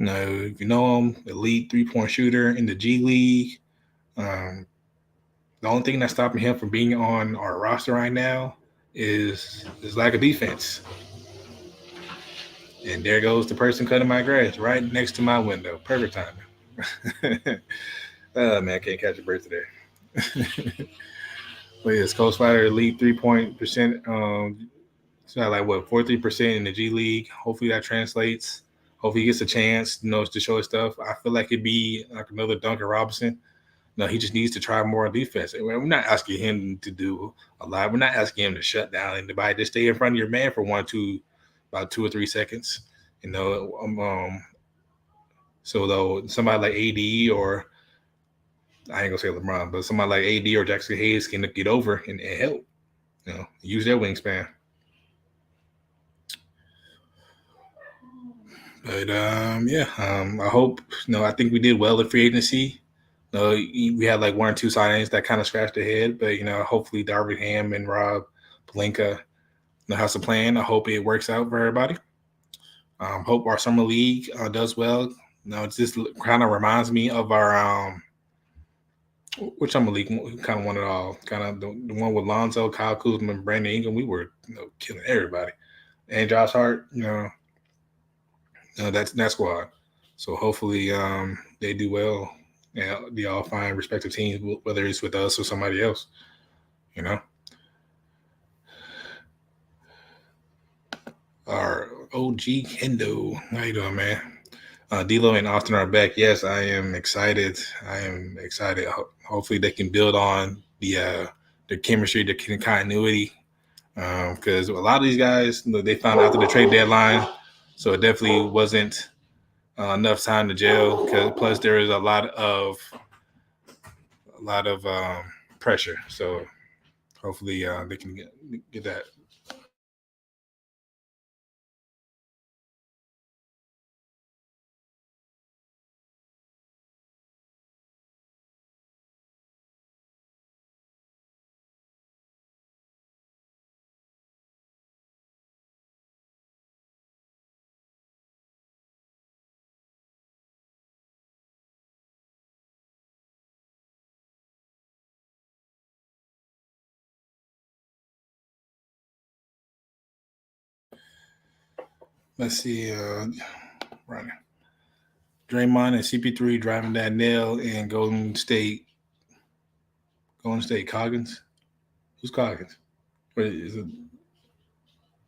If you know him, elite 3-point shooter in the G League. The only thing that's stopping him from being on our roster right now is lack of defense. And there goes the person cutting my grass right next to my window. Perfect timing. Oh, man, I can't catch a bird today. But yes, Cole Swider, elite 3-point percent. It's not 43% in the G League. Hopefully that translates. Hopefully he gets a chance, to show his stuff. I feel like it'd be like another Duncan Robinson. He just needs to try more defense. We're not asking him to do a lot. We're not asking him to shut down anybody. Just stay in front of your man for about 2 or 3 seconds. So though somebody like AD, or I ain't gonna say LeBron, but somebody like AD or Jackson Hayes can get over and help. Use their wingspan. But I hope I think we did well in free agency. We had like 1 or 2 signings that kind of scratched the head, but hopefully Darvin Ham and Rob Pelinka has a plan. I hope it works out for everybody. Hope our summer league does well. It just kind of reminds me of our which summer league kind of won it all. Kind of the one with Lonzo, Kyle Kuzma, and Brandon Ingram. We were killing everybody, and Josh Hart. That's that squad. So hopefully they do well and they all find respective teams, whether it's with us or somebody else. Our OG Kendo, how you doing, man? D'Lo and Austin are back. Yes, I am excited. Hopefully they can build on the chemistry, the continuity, because a lot of these guys they found after the trade deadline, so it definitely wasn't enough time to gel. Plus there is a lot of pressure. So hopefully they can get that. Let's see, right now. Draymond and CP3 driving that nail in Golden State. Golden State Coggins. Who's Coggins? Wait, is it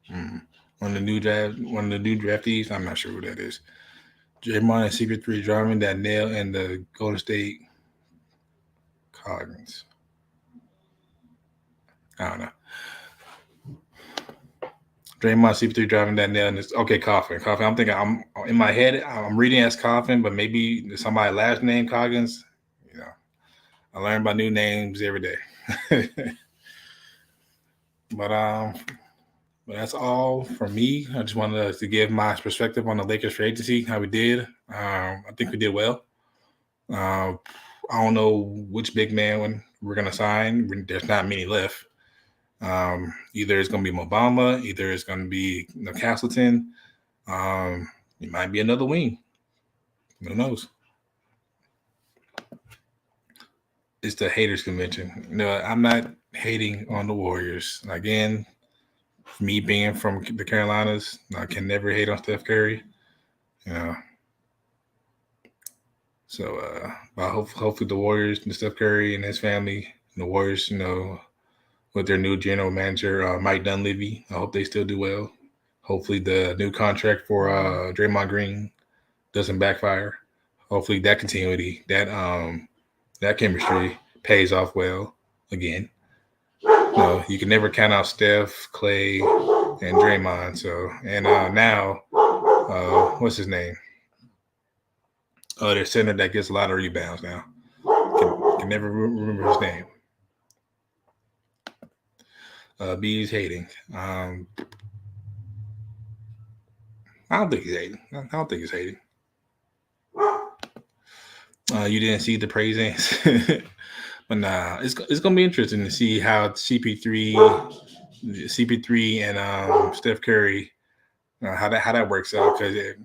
one of the new draftees? I'm not sure who that is. Draymond and CP3 driving that nail in the Golden State Coggins. I don't know. Draymond CP3 driving that nail in this. Okay, Coffin. I'm thinking. I'm in my head. I'm reading as Coffin, but maybe somebody last name Coggins. I learn about new names every day. But that's all from me. I just wanted to give my perspective on the Lakers free agency, how we did. I think we did well. I don't know which big man we're going to sign. There's not many left. Either it's going to be Mobamba, either it's going to be Castleton. It might be another wing. Who knows? It's the haters convention. I'm not hating on the Warriors. Again, me being from the Carolinas, I can never hate on Steph Curry. So, hopefully the Warriors, and Steph Curry and his family, and the Warriors, with their new general manager, Mike Dunleavy, I hope they still do well. Hopefully the new contract for Draymond Green doesn't backfire. Hopefully that continuity, that chemistry pays off well again. You can never count out Steph, Clay, and Draymond. So, and now, what's his name? Their center that gets a lot of rebounds now. Can never remember his name. B's hating. I don't think he's hating. You didn't see the praisings, but nah, it's gonna be interesting to see how CP3 and Steph Curry, how that works out, because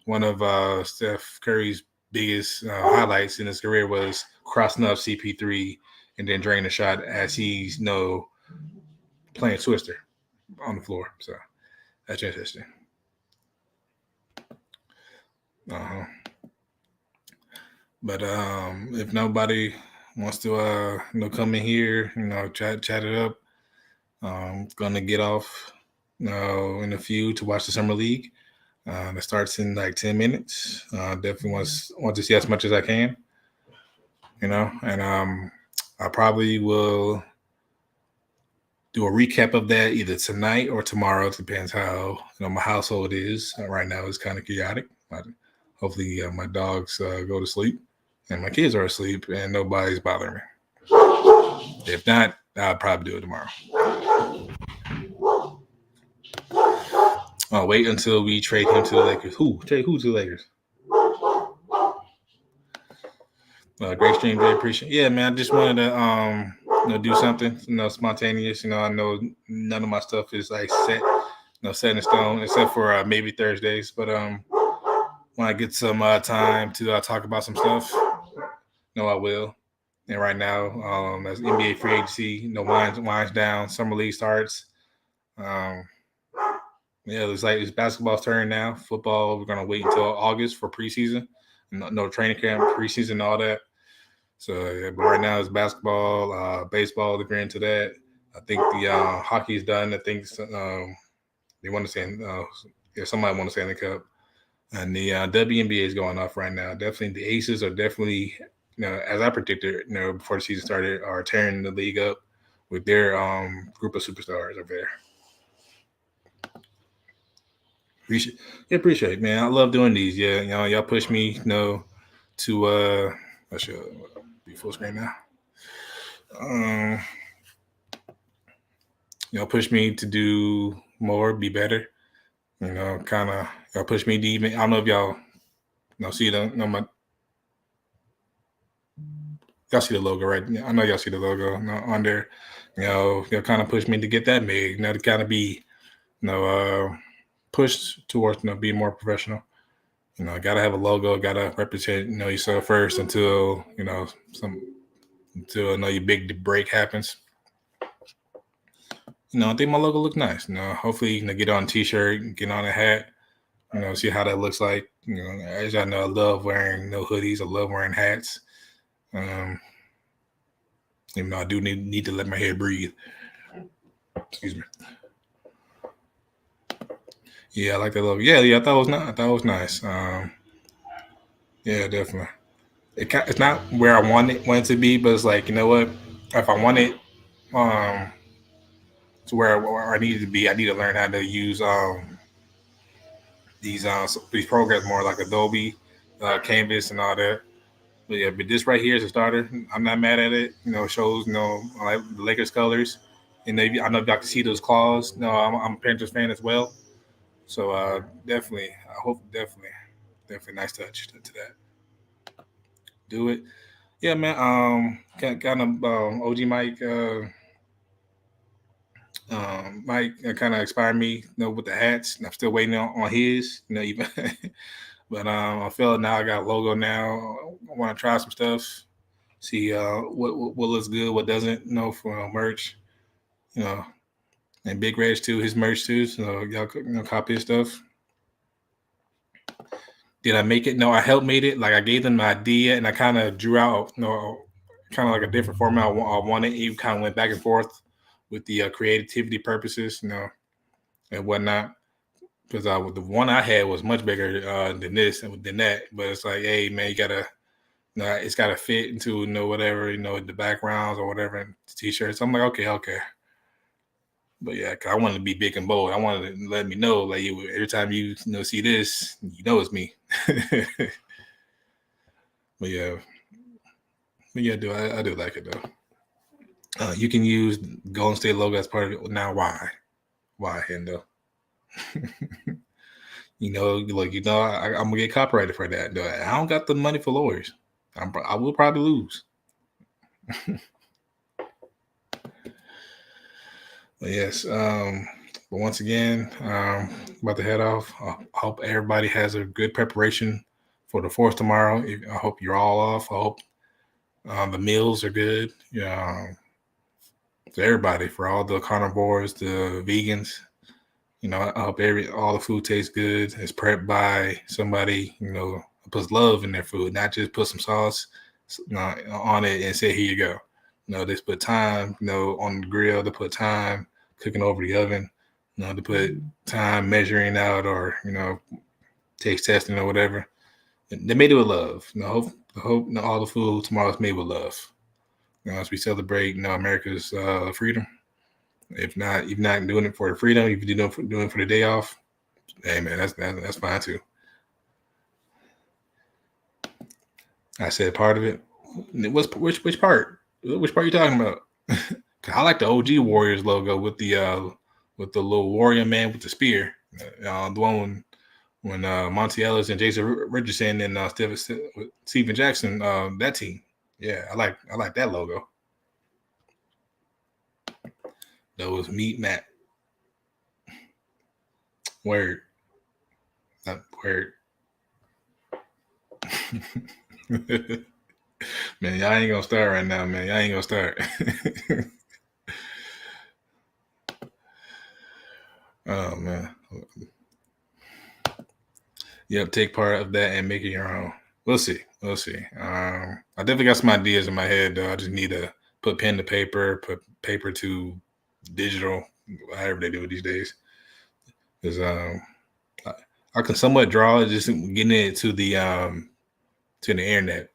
one of Steph Curry's biggest highlights in his career was crossing up CP3 and then draining the shot as he's playing Twister on the floor. So that's interesting. But if nobody wants to come in here, chat it up, I'm gonna get off in a few to watch the summer league. That starts in like 10 minutes. Definitely want to see as much as I can. And I probably will do a recap of that either tonight or tomorrow. It depends how my household is. Right now it's kind of chaotic. Hopefully my dogs go to sleep and my kids are asleep and nobody's bothering me. If not, I'll probably do it tomorrow. I'll wait until we trade him to the Lakers. Trade who to the Lakers? Great stream, Jay. Appreciate. Yeah, man. I just wanted to do something, spontaneous. I know none of my stuff is like set in stone, except for maybe Thursdays. But when I get some time to talk about some stuff, I will. And right now, as NBA free agency, winds down, summer league starts. It's basketball's turn now. Football, we're gonna wait until August for preseason. No training camp, preseason, all that. So, but right now it's basketball, baseball. They're into that. I think the hockey's done. I think they want to say, somebody want to say in the cup, and the WNBA is going off right now. Definitely, the Aces are definitely, as I predicted, before the season started, are tearing the league up with their group of superstars over there. Appreciate it, man. I love doing these. Yeah, y'all push me, to I should be full screen now. Y'all push me to do more, be better. Kind of y'all push me to even. I don't know if y'all see y'all see the logo, right? I know y'all see the logo on there. Y'all kind of push me to get that made. To kind of be, pushed towards being more professional. Gotta have a logo, gotta represent yourself first until until your big break happens. I think my logo looks nice. Hopefully get on a t-shirt, get on a hat, see how that looks like. As y'all know, I love wearing hoodies, I love wearing hats. Even though I do need to let my hair breathe. Excuse me. Yeah, I like that logo. Yeah, I thought it was nice. Yeah, definitely. It's not where I want it to be, but it's like, you know what? If I want it to where I need it to be, I need to learn how to use these programs more, like Adobe, Canvas, and all that. But yeah, but this right here is a starter. I'm not mad at it. It shows I like the Lakers colors, and I don't know if y'all can see those claws. I'm a Panthers fan as well. So definitely, I hope definitely nice touch to that. Do it. Yeah, man. Kind of OG Mike. Mike kind of inspired me, with the hats. And I'm still waiting on his, even. But I feel now I got a logo now. I want to try some stuff, see what looks good, what doesn't. For merch, and Big Reg too, his merch too. So y'all copy his stuff. Did I make it? No, I helped made it. Like I gave them the idea, and I kind of drew out, kind of like a different format I wanted. You kind of went back and forth with the creativity purposes, and whatnot. Because the one I had was much bigger than this and than that. But it's like, hey man, you gotta, it's gotta fit into whatever the backgrounds or whatever, and t-shirts. I'm like, okay. But yeah, cause I wanted to be big and bold. I wanted to let me know, like, every time you see this, it's me. But yeah, I do like it though. You can use Golden State logo as part of it. Now, why, Hendo? I'm gonna get copyrighted for that. I don't got the money for lawyers. I will probably lose. But yes. But once again, about to head off. I hope everybody has a good preparation for the 4th tomorrow. I hope you're all off. I hope the meals are good. For everybody, for all the carnivores, the vegans. I hope all the food tastes good. It's prepped by somebody, puts love in their food, not just put some sauce on it and say, here you go. They put time, on the grill. They put time cooking over the oven. They put time measuring out or, taste testing or whatever. They made it with love. I hope all the food tomorrow is made with love. As we celebrate, America's freedom. If not doing it for the freedom, if you're doing it for the day off, hey man, that's fine too. I said part of it. Which part? Which part are you talking about? I like the OG Warriors logo with the little warrior man with the spear. The one when Monty Ellis and Jason Richardson and Steven Jackson, that team. Yeah, I like that logo. That was Meat Matt. Word. Not word. Man, y'all ain't gonna start right now, man. Y'all ain't gonna start. Oh man. Yep, take part of that and make it your own. We'll see. I definitely got some ideas in my head, though. I just need to put pen to paper, put paper to digital, however they do it these days. Because I can somewhat draw, just getting it to the internet,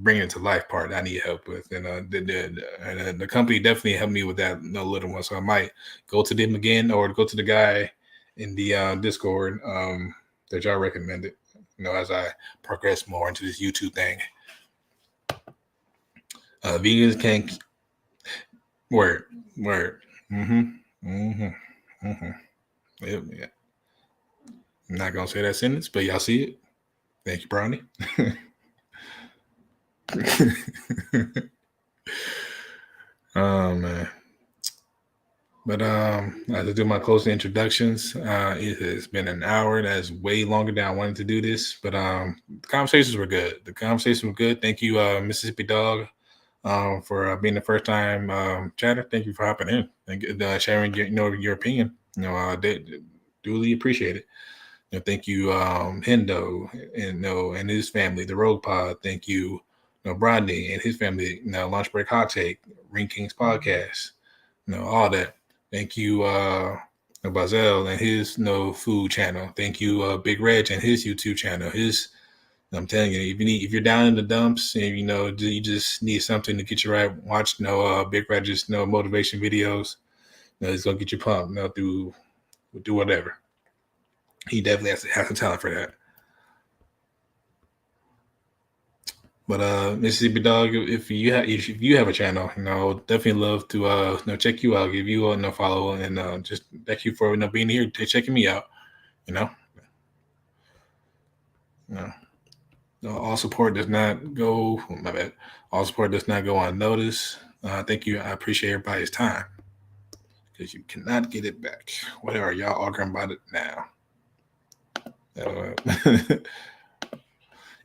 bringing it to life part I need help with, and the company definitely helped me with that a little one. So I might go to them again, or go to the guy in the Discord that y'all recommended. As I progress more into this YouTube thing. Vegans can't. Word. Yep, yeah. I'm not gonna say that sentence, but y'all see it. Thank you, Brownie. Oh man. But I have to do my closing introductions. It has been an hour. That's way longer than I wanted to do this. But the conversations were good. Thank you, Mississippi Dog, for being the first time chatter. Thank you for hopping in and sharing your opinion. Duly appreciate it. Thank you, Hendo and his family, the Rogue Pod. Thank you, Brodney and his family. Lunch Break Hot Take, Ring Kings Podcast. All that. Thank you, Bazel and his food channel. Thank you, Big Reg and his YouTube channel. I'm telling you, if you're down in the dumps and you just need something to get you right, watch Big Reg's motivation videos. It's gonna get you pumped. Do whatever. He definitely has the talent for that. But Mississippi Dog, if you have a channel, definitely love to check you out, give you a follow, and just thank you for being here, checking me out. All support does not go. My bad. All support does not go unnoticed. Thank you. I appreciate everybody's time because you cannot get it back. Whatever, y'all arguing about it now.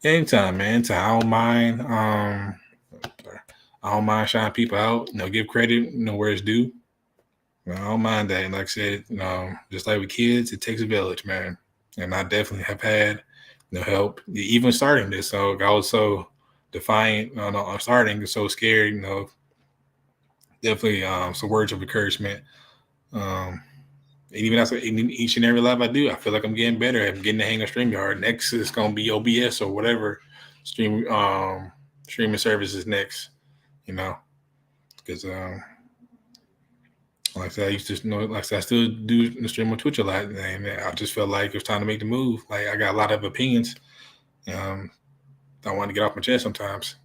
Anytime, man. Anytime. I don't mind. I don't mind shining people out. Give credit, where it's due. I don't mind that. And like I said, just like with kids, it takes a village, man. And I definitely have had help, even starting this. So I was so defiant. I'm starting, so scared. Definitely some words of encouragement. And even after each and every live I do, I feel like I'm getting better. I'm getting the hang of StreamYard. Next is going to be OBS or whatever streaming service is next. Because like I said, I used to I still do the stream on Twitch a lot, and I just felt like it was time to make the move. Like I got a lot of opinions. I want to get off my chest sometimes.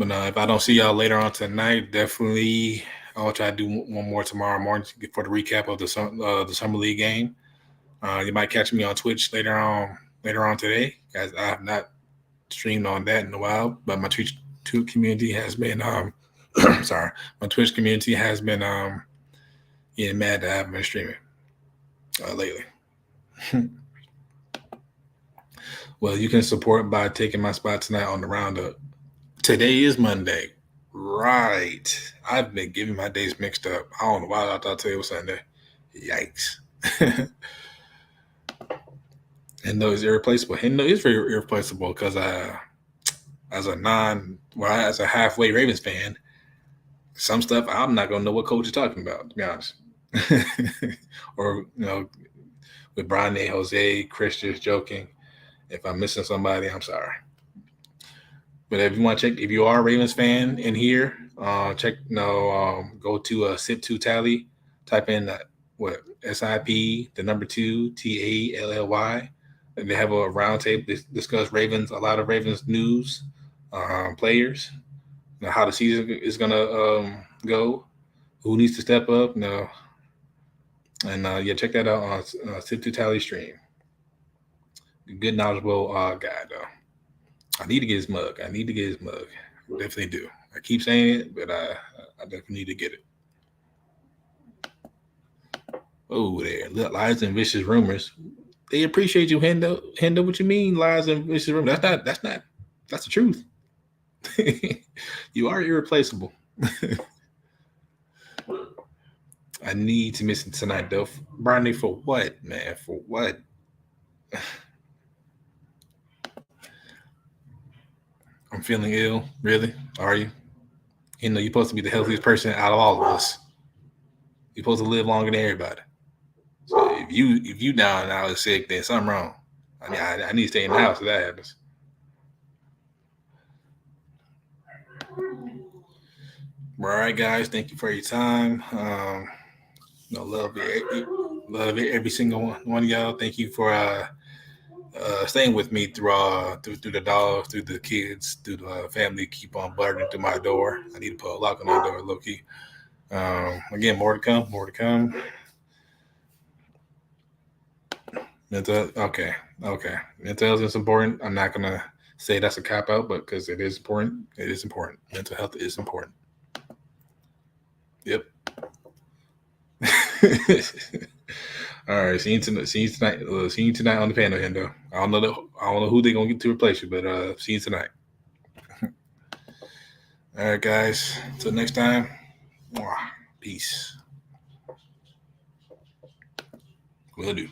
But if I don't see y'all later on tonight, definitely I'll try to do one more tomorrow morning for the recap of the Summer League game. You might catch me on Twitch later on today, guys. I have not streamed on that in a while, but my Twitch community has been sorry, my Twitch community has been getting mad that I haven't been streaming lately. Well, you can support by taking my spot tonight on the roundup. Today is Monday. Right. I've been getting my days mixed up. I don't know why I thought today was Sunday. Yikes. Hendo is irreplaceable. Hendo is very irreplaceable because as a halfway Ravens fan, some stuff I'm not gonna know what coach is talking about, to be honest. Or with Brian A. Jose, Chris just joking. If I'm missing somebody, I'm sorry. But if you want to check, if you are a Ravens fan in here, check. Go to SIP2 Tally. Type in SIP, the number 2 TALLY. And they have a roundtable to discuss Ravens, a lot of Ravens news, players, how the season is gonna go. Who needs to step up? No. And yeah, check that out on Sip to Tally stream. Good knowledgeable guy though. I need to get his mug. I definitely do. I keep saying it, but I definitely need to get it. Oh, there. Lies and vicious rumors. They appreciate you, Hendo. Hendo, what you mean, lies and vicious rumors? That's the truth. You are irreplaceable. I need to miss it tonight, though. Brownie, for what, man? For what? I'm feeling ill. Really? Are you? You know, you're supposed to be the healthiest person out of all of us. You're supposed to live longer than everybody. So if you down and out sick, then something wrong. I mean, I need to stay in the house if that happens. All right, guys. Thank you for your time. Love every single one of y'all. Thank you for staying with me through the dogs, through the kids, through the family. Keep on buttering through my door. I need to put a lock on that door, low key. Again, more to come. Okay. Mental health is important. I'm not gonna say that's a cop out, but because it is important, Mental health is important. Yep. All right. See you tonight. See you tonight on the panel, Hendo. I don't know who they're gonna get to replace you, but see you tonight. All right, guys. Until next time. Peace. Will do.